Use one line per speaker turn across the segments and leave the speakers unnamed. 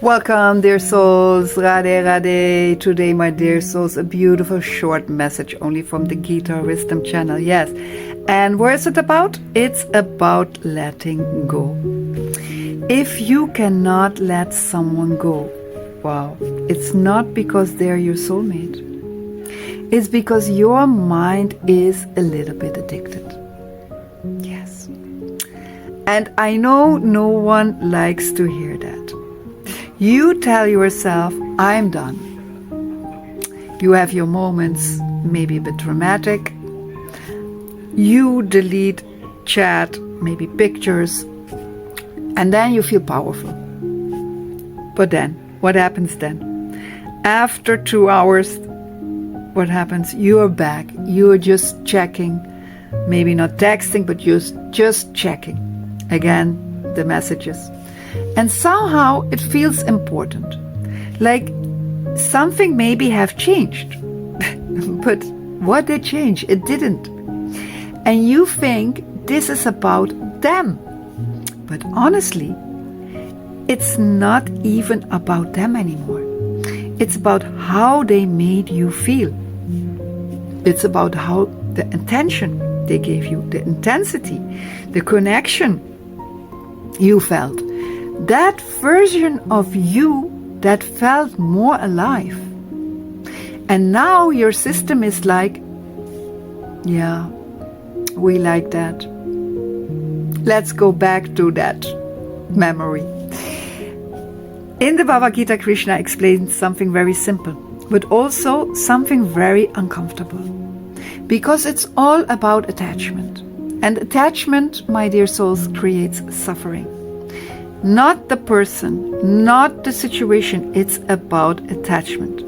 Welcome, dear souls. Radhe Radhe. Today, my dear souls, a beautiful short message only from the Gita Wisdom channel. Yes. And where is it about? It's about letting go. If you cannot let someone go, wow, it's not because they're your soulmate. It's because your mind is a little bit addicted. Yes. And I know no one likes to hear that. You tell yourself, I'm done. You have your moments, maybe a bit dramatic. You delete chat, maybe pictures, and then you feel powerful. But then, what happens then? After 2 hours, what happens? You are back. You are just checking, maybe not texting, but just checking again the messages. And somehow it feels important, like something maybe have changed. But what did change? It didn't. And you think this is about them. But honestly, it's not even about them anymore. It's about how they made you feel. It's about how the intention they gave you, the intensity, the connection you felt. That version of you that felt more alive. And now your system is like, yeah, we like that. Let's go back to that memory. In the Bhagavad Gita, Krishna explains something very simple, but also something very uncomfortable. Because it's all about attachment. And attachment, my dear souls, creates suffering. Not the person, not the situation, it's about attachment.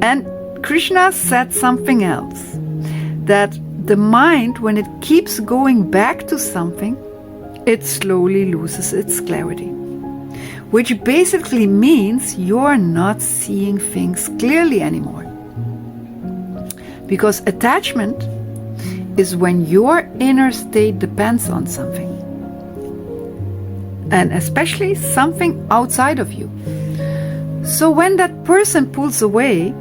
And Krishna said something else, that the mind, when it keeps going back to something, it slowly loses its clarity. Which basically means you're not seeing things clearly anymore. Because attachment is when your inner state depends on something. And especially something outside of you. So when that person pulls away,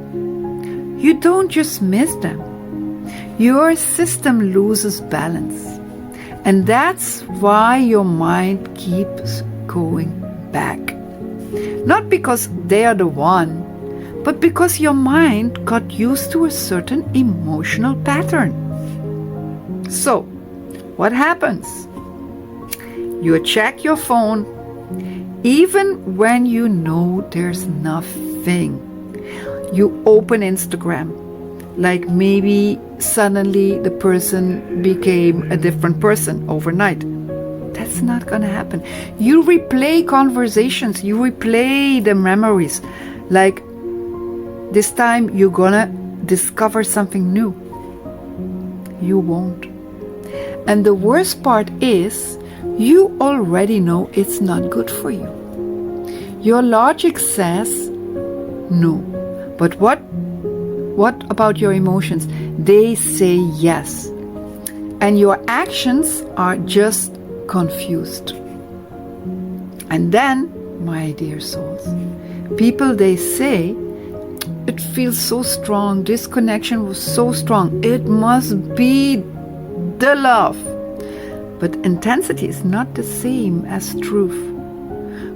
you don't just miss them. Your system loses balance. And that's why your mind keeps going back. Not because they are the one, but because your mind got used to a certain emotional pattern. So, what happens? You check your phone, even when you know there's nothing. You open Instagram, like maybe suddenly the person became a different person overnight. That's not gonna happen. You replay conversations, you replay the memories, like this time you're gonna discover something new. You won't. And the worst part is, you already know it's not good for you. Your logic says no. But what about your emotions? They say yes. And your actions are just confused. And then, my dear souls, people, they say, it feels so strong, this connection was so strong, it must be the love. But intensity is not the same as truth.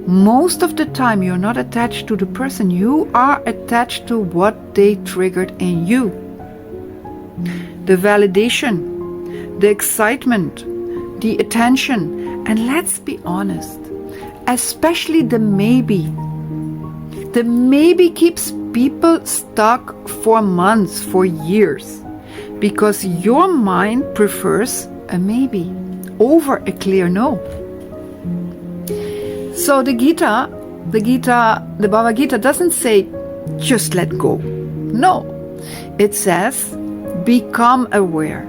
Most of the time you're not attached to the person, you are attached to what they triggered in you. The validation, the excitement, the attention, and let's be honest, especially the maybe. The maybe keeps people stuck for months, for years, because your mind prefers a maybe over a clear no. So the Bhagavad Gita doesn't say just let go. No, it says become aware.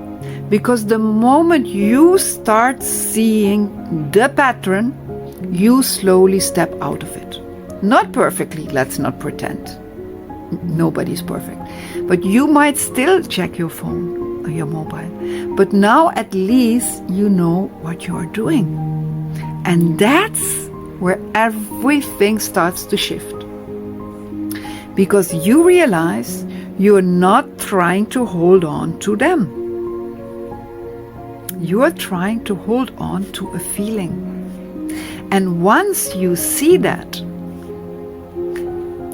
Because the moment you start seeing the pattern, you slowly step out of it. Not perfectly, let's not pretend. Nobody's perfect. But you might still check your phone or your mobile. But now at least you know what you're doing. And that's where everything starts to shift. Because you realize you're not trying to hold on to them. You are trying to hold on to a feeling. And once you see that,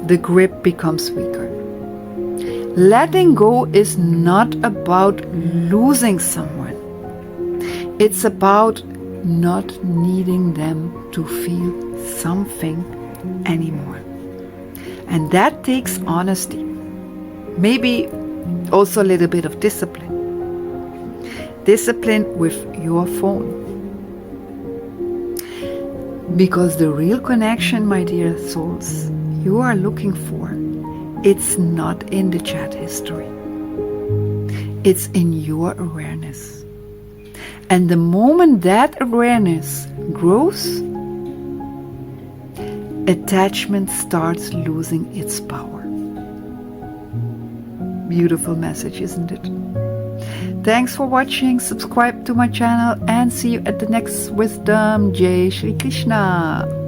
the grip becomes weaker. Letting go is not about losing someone. It's about not needing them to feel something anymore. And that takes honesty. Maybe also a little bit of discipline. Discipline with your phone. Because the real connection, my dear souls, you are looking for, it's not in the chat history. It's in your awareness. And the moment that awareness grows, attachment starts losing its power. Beautiful message, isn't it? Thanks for watching. Subscribe to my channel and see you at the next wisdom. Jai Shri Krishna.